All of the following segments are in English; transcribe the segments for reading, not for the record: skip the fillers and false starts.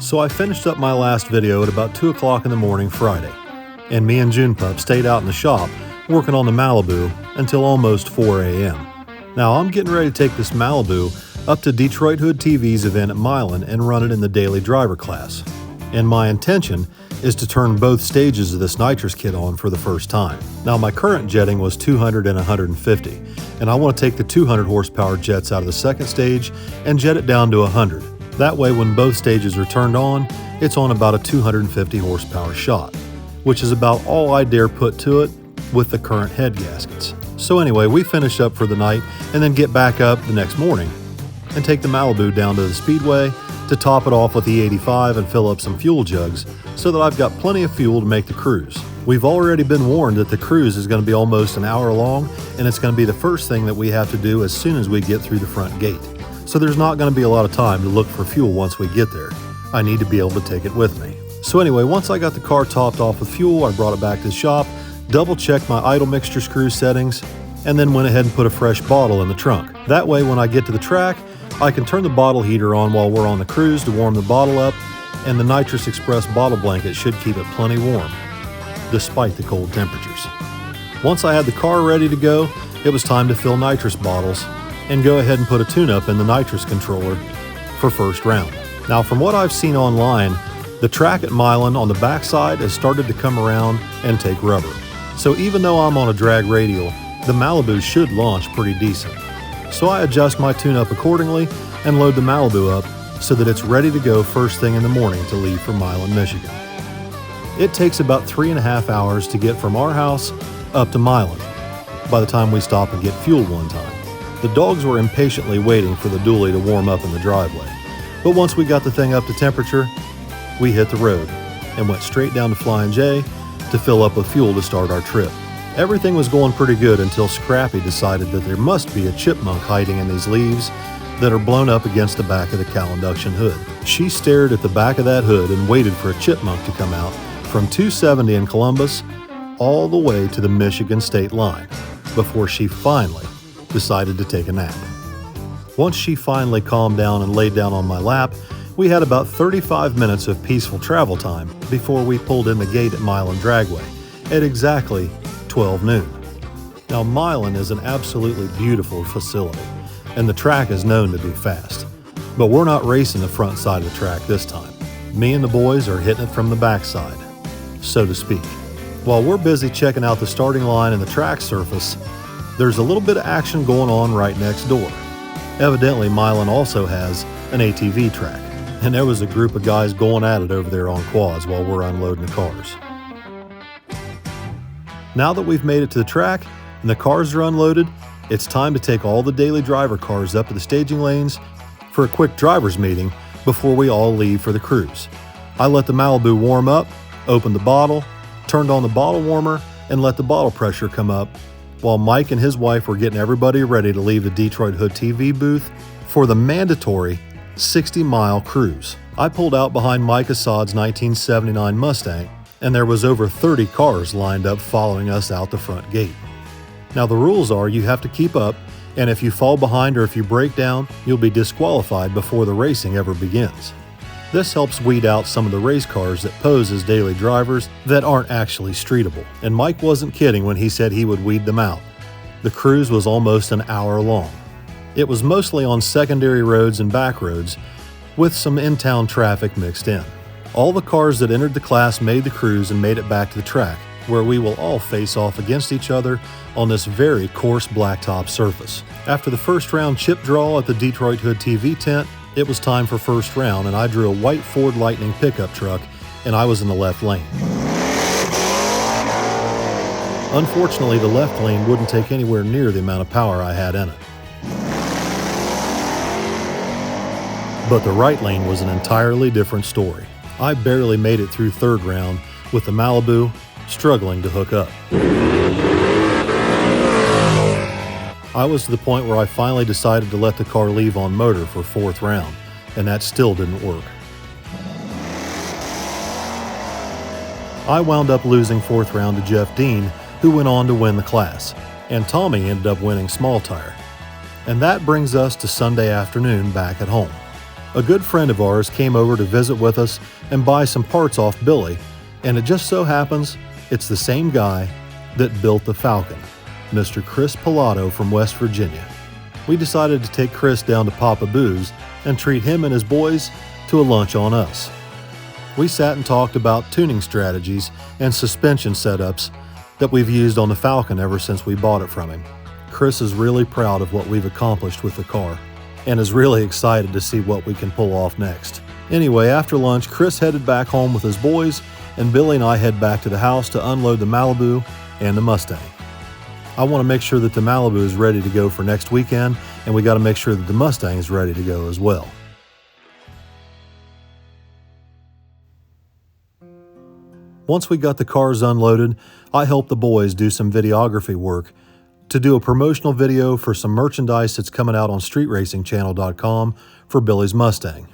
So I finished up my last video at about 2 o'clock in the morning Friday, and me and June Pup stayed out in the shop working on the Malibu until almost 4 a.m. Now I'm getting ready to take this Malibu up to Detroit Hood TV's event at Milan and run it in the daily driver class. And my intention is to turn both stages of this Nitrous kit on for the first time. Now my current jetting was 200 and 150, and I want to take the 200 horsepower jets out of the second stage and jet it down to 100. That way when both stages are turned on, it's on about a 250 horsepower shot, which is about all I dare put to it with the current head gaskets. So anyway, we finish up for the night and then get back up the next morning and take the Malibu down to the speedway to top it off with the 85 and fill up some fuel jugs so that I've got plenty of fuel to make the cruise. We've already been warned that the cruise is going to be almost an hour long, and it's going to be the first thing that we have to do as soon as we get through the front gate. So there's not going to be a lot of time to look for fuel once we get there. I need to be able to take it with me. So anyway, once I got the car topped off with fuel, I brought it back to the shop, double-checked my idle mixture screw settings, and then went ahead and put a fresh bottle in the trunk. That way when I get to the track, I can turn the bottle heater on while we're on the cruise to warm the bottle up, and the Nitrous Express bottle blanket should keep it plenty warm, despite the cold temperatures. Once I had the car ready to go, it was time to fill Nitrous bottles and go ahead and put a tune-up in the Nitrous controller for first round. Now from what I've seen online, the track at Milan on the backside has started to come around and take rubber. So even though I'm on a drag radial, the Malibu should launch pretty decent. So I adjust my tune-up accordingly and load the Malibu up so that it's ready to go first thing in the morning to leave for Milan, Michigan. It takes about 3.5 hours to get from our house up to Milan by the time we stop and get fuel one time. The dogs were impatiently waiting for the dually to warm up in the driveway. But once we got the thing up to temperature, we hit the road and went straight down to Flying J to fill up with fuel to start our trip. Everything was going pretty good until Scrappy decided that there must be a chipmunk hiding in these leaves that are blown up against the back of the cowl induction hood. She stared at the back of that hood and waited for a chipmunk to come out from 270 in Columbus all the way to the Michigan state line before she finally decided to take a nap. Once she finally calmed down and laid down on my lap, we had about 35 minutes of peaceful travel time before we pulled in the gate at Milan Dragway at exactly 12 noon. Now Milan is an absolutely beautiful facility, and the track is known to be fast. But we're not racing the front side of the track this time. Me and the boys are hitting it from the backside, so to speak. While we're busy checking out the starting line and the track surface, there's a little bit of action going on right next door. Evidently Milan also has an ATV track, and there was a group of guys going at it over there on quads while we're unloading the cars. Now that we've made it to the track and the cars are unloaded, it's time to take all the daily driver cars up to the staging lanes for a quick driver's meeting before we all leave for the cruise. I let the Malibu warm up, opened the bottle, turned on the bottle warmer, and let the bottle pressure come up while Mike and his wife were getting everybody ready to leave the Detroit Hood TV booth for the mandatory 60-mile cruise. I pulled out behind Mike Assad's 1979 Mustang, and there was over 30 cars lined up following us out the front gate. Now the rules are you have to keep up, and if you fall behind or if you break down, you'll be disqualified before the racing ever begins. This helps weed out some of the race cars that pose as daily drivers that aren't actually streetable. And Mike wasn't kidding when he said he would weed them out. The cruise was almost an hour long. It was mostly on secondary roads and back roads, with some in-town traffic mixed in. All the cars that entered the class made the cruise and made it back to the track, where we will all face off against each other on this very coarse blacktop surface. After the first round chip draw at the Detroit Hood TV tent, it was time for first round, and I drew a white Ford Lightning pickup truck, and I was in the left lane. Unfortunately, the left lane wouldn't take anywhere near the amount of power I had in it. But the right lane was an entirely different story. I barely made it through third round with the Malibu struggling to hook up. I was to the point where I finally decided to let the car leave on motor for fourth round, and that still didn't work. I wound up losing fourth round to Jeff Dean, who went on to win the class, and Tommy ended up winning small tire. And that brings us to Sunday afternoon back at home. A good friend of ours came over to visit with us and buy some parts off Billy, and it just so happens it's the same guy that built the Falcon, Mr. Chris Pilato from West Virginia. We decided to take Chris down to Papa Boo's and treat him and his boys to a lunch on us. We sat and talked about tuning strategies and suspension setups that we've used on the Falcon ever since we bought it from him. Chris is really proud of what we've accomplished with the car and is really excited to see what we can pull off next. Anyway, after lunch, Chris headed back home with his boys, and Billy and I head back to the house to unload the Malibu and the Mustang. I want to make sure that the Malibu is ready to go for next weekend, and we got to make sure that the Mustang is ready to go as well. Once we got the cars unloaded, I helped the boys do some videography work to do a promotional video for some merchandise that's coming out on streetracingchannel.com for Billy's Mustang.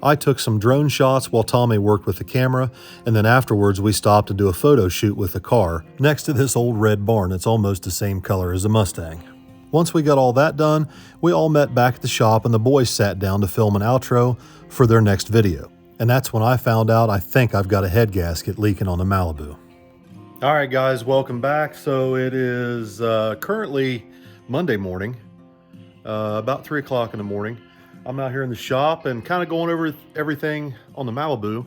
I took some drone shots while Tommy worked with the camera, and then afterwards we stopped to do a photo shoot with the car next to this old red barn that's almost the same color as the Mustang. Once we got all that done, we all met back at the shop and the boys sat down to film an outro for their next video. And that's when I found out I think I've got a head gasket leaking on the Malibu. All right, guys, welcome back. So it is currently Monday morning, about 3 o'clock in the morning. I'm out here in the shop and kind of going over everything on the Malibu.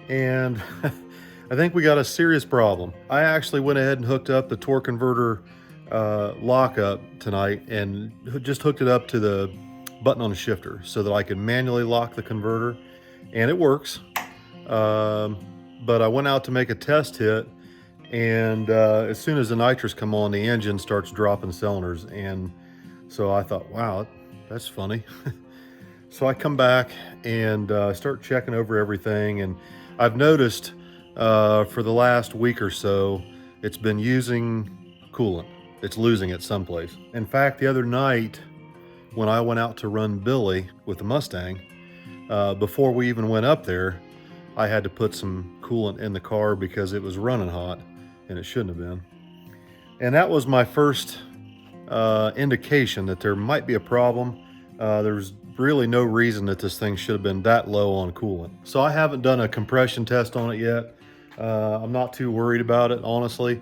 And I think we got a serious problem. I actually went ahead and hooked up the torque converter lockup tonight and just hooked it up to the button on the shifter so that I could manually lock the converter. And it works. But I went out to make a test hit, and as soon as the nitrous come on, the engine starts dropping cylinders. And so I thought, wow, that's funny. So I come back and start checking over everything, and I've noticed for the last week or so it's been using coolant. It's losing it someplace. In fact, the other night when I went out to run Billy with the Mustang, before we even went up there, I had to put some coolant in the car because it was running hot and it shouldn't have been. And that was my first indication that there might be a problem. There's really no reason that this thing should have been that low on coolant. So I haven't done a compression test on it yet. I'm not too worried about it, honestly.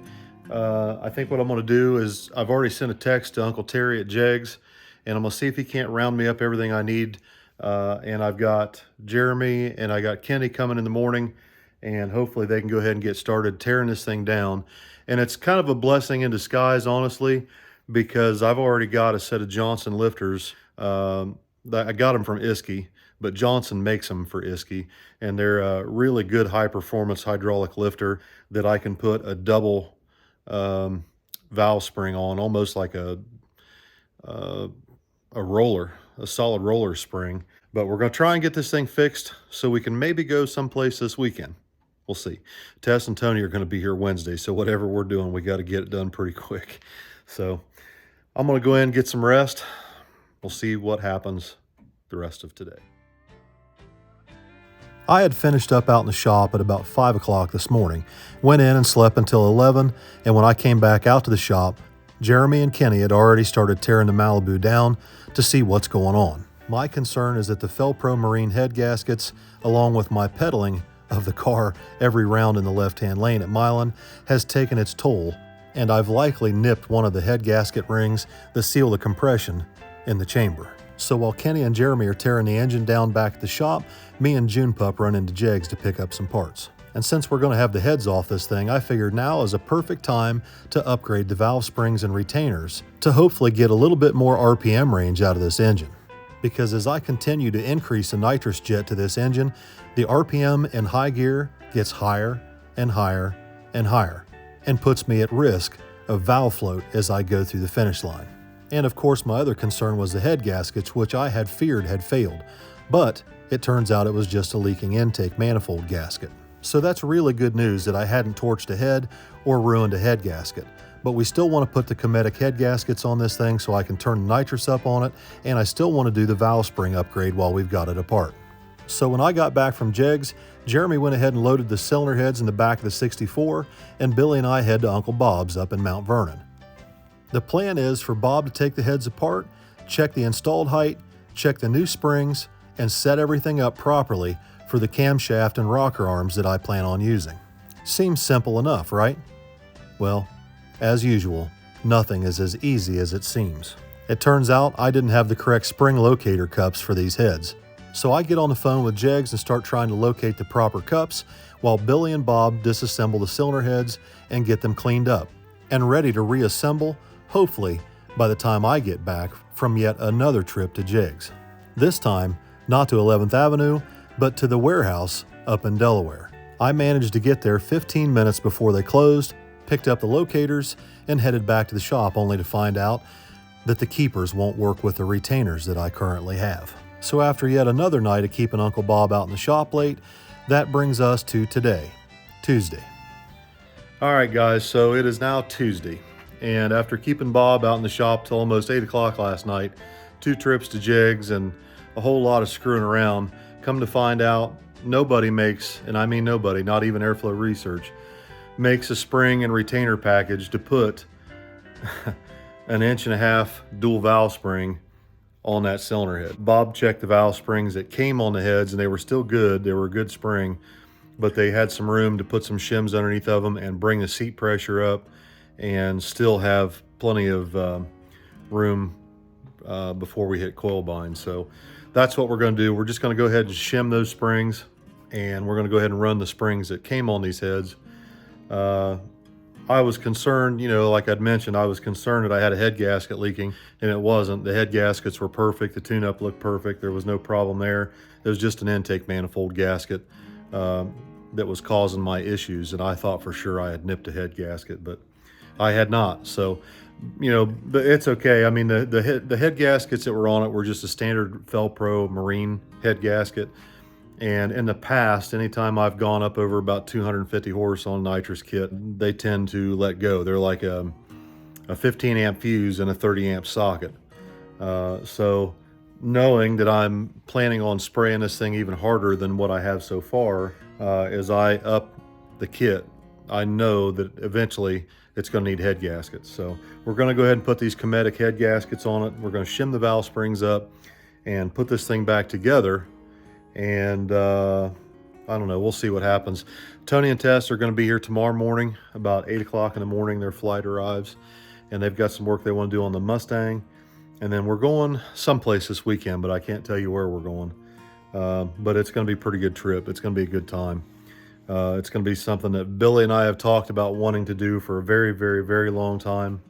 I think what I'm gonna do is I've already sent a text to Uncle Terry at Jegs, and I'm gonna see if he can't round me up everything I need. And I've got Jeremy and I got Kenny coming in the morning, and hopefully they can go ahead and get started tearing this thing down. And it's kind of a blessing in disguise, honestly, because I've already got a set of Johnson lifters. I got them from Iski, but Johnson makes them for Iski, and they're a really good high performance hydraulic lifter that I can put a double valve spring on, almost like a roller, a solid roller spring. But we're going to try and get this thing fixed so we can maybe go someplace this weekend. We'll see. Tess and Tony are going to be here Wednesday, so whatever we're doing, we got to get it done pretty quick. So I'm going to go in and get some rest. We'll see what happens the rest of today. I had finished up out in the shop at about 5 o'clock this morning, went in and slept until 11, and when I came back out to the shop, Jeremy and Kenny had already started tearing the Malibu down to see what's going on. My concern is that the Felpro Marine head gaskets, along with my pedaling of the car every round in the left-hand lane at Milan, has taken its toll, and I've likely nipped one of the head gasket rings that seal the compression in the chamber. So while Kenny and Jeremy are tearing the engine down back at the shop, me and June Pup run into Jegs to pick up some parts. And since we're going to have the heads off this thing, I figured now is a perfect time to upgrade the valve springs and retainers to hopefully get a little bit more RPM range out of this engine. Because as I continue to increase the nitrous jet to this engine, the RPM in high gear gets higher and higher and higher, and puts me at risk of valve float as I go through the finish line. And of course, my other concern was the head gaskets, which I had feared had failed, but it turns out it was just a leaking intake manifold gasket. So that's really good news that I hadn't torched a head or ruined a head gasket. But we still want to put the Cometic head gaskets on this thing so I can turn the nitrous up on it, and I still want to do the valve spring upgrade while we've got it apart. So when I got back from Jegs, Jeremy went ahead and loaded the cylinder heads in the back of the 64, and Billy and I head to Uncle Bob's up in Mount Vernon. The plan is for Bob to take the heads apart, check the installed height, check the new springs, and set everything up properly for the camshaft and rocker arms that I plan on using. Seems simple enough, right? Well, as usual, nothing is as easy as it seems. It turns out I didn't have the correct spring locator cups for these heads. So I get on the phone with Jegs and start trying to locate the proper cups while Billy and Bob disassemble the cylinder heads and get them cleaned up and ready to reassemble, hopefully by the time I get back from yet another trip to Jegs. This time, not to 11th Avenue, but to the warehouse up in Delaware. I managed to get there 15 minutes before they closed, picked up the locators, and headed back to the shop only to find out that the keepers won't work with the retainers that I currently have. So after yet another night of keeping Uncle Bob out in the shop late, that brings us to today, Tuesday. All right, guys, so it is now Tuesday, and after keeping Bob out in the shop till almost 8 o'clock last night, 2 trips to Jegs and a whole lot of screwing around, come to find out nobody makes, and I mean nobody, not even Airflow Research, makes a spring and retainer package to put an 1.5-inch dual valve spring on that cylinder head. Bob checked the valve springs that came on the heads and they were still good. They were a good spring, but they had some room to put some shims underneath of them and bring the seat pressure up and still have plenty of room before we hit coil bind. So that's what we're going to do. We're just going to go ahead and shim those springs, and we're going to go ahead and run the springs that came on these heads. I was concerned, you know, like I'd mentioned, I was concerned that I had a head gasket leaking, and it wasn't. The head gaskets were perfect. The tune-up looked perfect. There was no problem there. It was just an intake manifold gasket that was causing my issues, and I thought for sure I had nipped a head gasket, but I had not. So, you know, but it's okay. I mean, the head gaskets that were on it were just a standard Felpro Marine head gasket. And in the past, anytime I've gone up over about 250 horse on a nitrous kit, they tend to let go. They're like a 15 amp fuse and a 30 amp socket. So knowing that I'm planning on spraying this thing even harder than what I have so far, as I up the kit, I know that eventually it's going to need head gaskets. So we're going to go ahead and put these Cometic head gaskets on it. We're going to shim the valve springs up and put this thing back together. And I don't know, we'll see what happens. Tony and Tess are going to be here tomorrow morning, about 8 o'clock in the morning. Their flight arrives, and they've got some work they want to do on the Mustang. And then we're going someplace this weekend, but I can't tell you where we're going. But it's going to be a pretty good trip. It's going to be a good time. It's going to be something that Billy and I have talked about wanting to do for a very, very, very long time.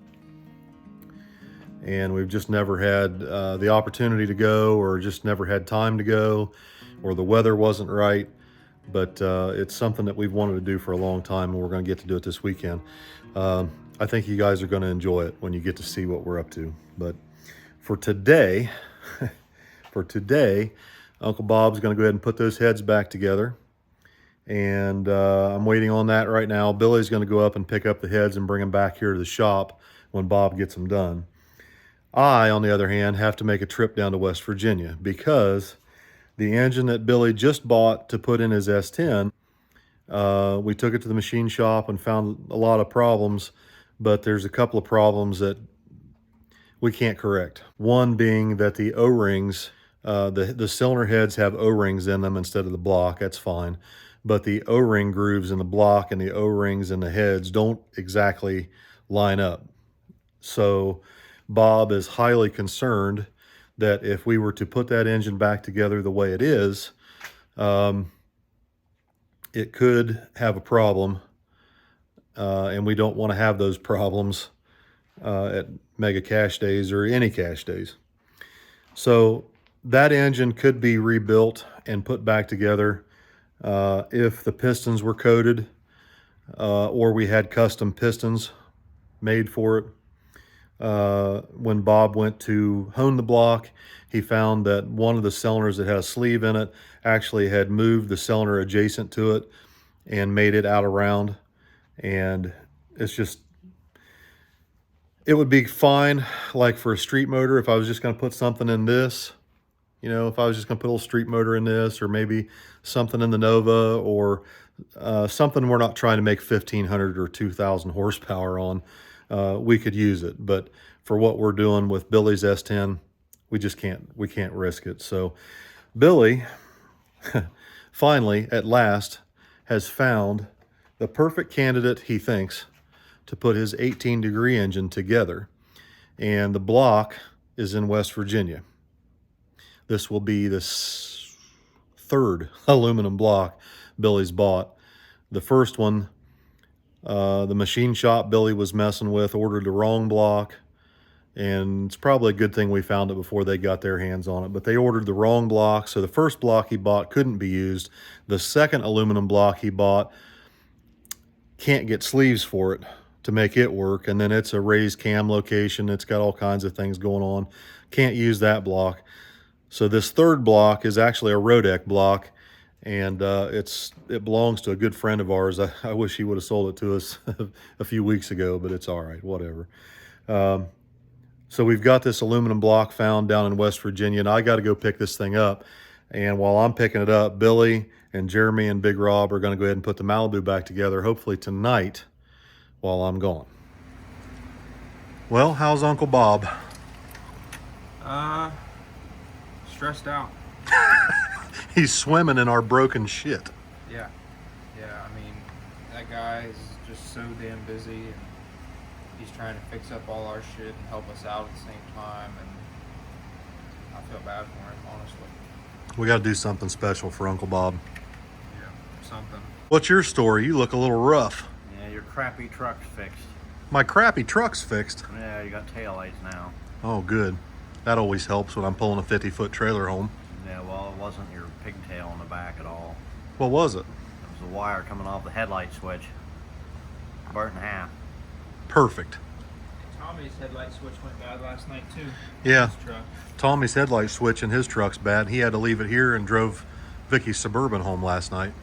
And we've just never had the opportunity to go, or just never had time to go, or the weather wasn't right. But it's something that we've wanted to do for a long time, and we're going to get to do it this weekend. I think you guys are going to enjoy it when you get to see what we're up to. But for today, Uncle Bob's going to go ahead and put those heads back together. And I'm waiting on that right now. Billy's going to go up and pick up the heads and bring them back here to the shop when Bob gets them done. I, on the other hand, have to make a trip down to West Virginia because the engine that Billy just bought to put in his S10, we took it to the machine shop and found a lot of problems, but there's a couple of problems that we can't correct. One being that the O-rings, the cylinder heads have O-rings in them instead of the block. That's fine. But the O-ring grooves in the block and the O-rings in the heads don't exactly line up. So Bob is highly concerned that if we were to put that engine back together the way it is, it could have a problem, and we don't want to have those problems at mega cash days or any cash days. So that engine could be rebuilt and put back together if the pistons were coated or we had custom pistons made for it. When Bob went to hone the block, he found that one of the cylinders that had a sleeve in it actually had moved the cylinder adjacent to it and made it out around. And it's just, it would be fine like for a street motor if I was just going to put something in this. You know, if I was just going to put a little street motor in this, or maybe something in the Nova, or something we're not trying to make 1,500 or 2,000 horsepower on, we could use it. But for what we're doing with Billy's S10, we just can't risk it. So Billy, finally, at last, has found the perfect candidate, he thinks, to put his 18-degree engine together. And the block is in West Virginia. This will be the third aluminum block Billy's bought. The first one, the machine shop Billy was messing with ordered the wrong block. And it's probably a good thing we found it before they got their hands on it. But they ordered the wrong block, so the first block he bought couldn't be used. The second aluminum block he bought can't get sleeves for it to make it work. And then it's a raised cam location. It's got all kinds of things going on. Can't use that block. So this third block is actually a Rodec block. And it belongs to a good friend of ours. I wish he would have sold it to us a few weeks ago, but it's all right, whatever. So we've got this aluminum block found down in West Virginia, and I got to go pick this thing up. And while I'm picking it up, Billy and Jeremy and Big Rob are going to go ahead and put the Malibu back together, hopefully tonight while I'm gone. Well, how's Uncle Bob? Stressed out. He's swimming in our broken shit. Yeah. I mean, that guy is just so damn busy, and he's trying to fix up all our shit and help us out at the same time, and I feel bad for him, honestly. We got to do something special for Uncle Bob. Yeah, something. What's your story? You look a little rough. Yeah, your crappy truck's fixed. My crappy truck's fixed. Yeah, you got taillights now. Oh, good. That always helps when I'm pulling a 50-foot trailer home. Yeah, well, it wasn't your pigtail in the back at all. What was it? It was a wire coming off the headlight switch. Burnt in half. Perfect. Tommy's headlight switch went bad last night, too. Yeah. His truck. Tommy's headlight switch in his truck's bad. He had to leave it here and drove Vicky's Suburban home last night.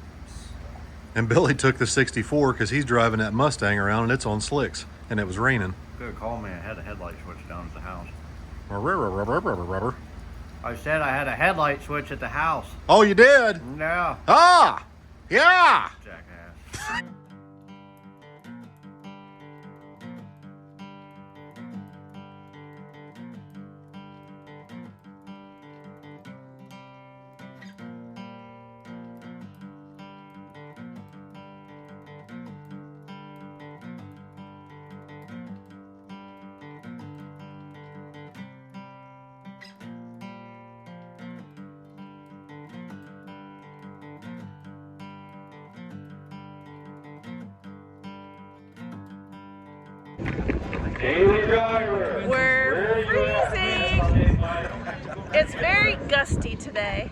And Billy took the 64 because he's driving that Mustang around and it's on slicks. And it was raining. Could have called me. I had a headlight switch down at the house. Rubber. I said I had a headlight switch at the house. Oh, you did? Yeah. Ah! Yeah! Jackass. We're freezing. It's very gusty today.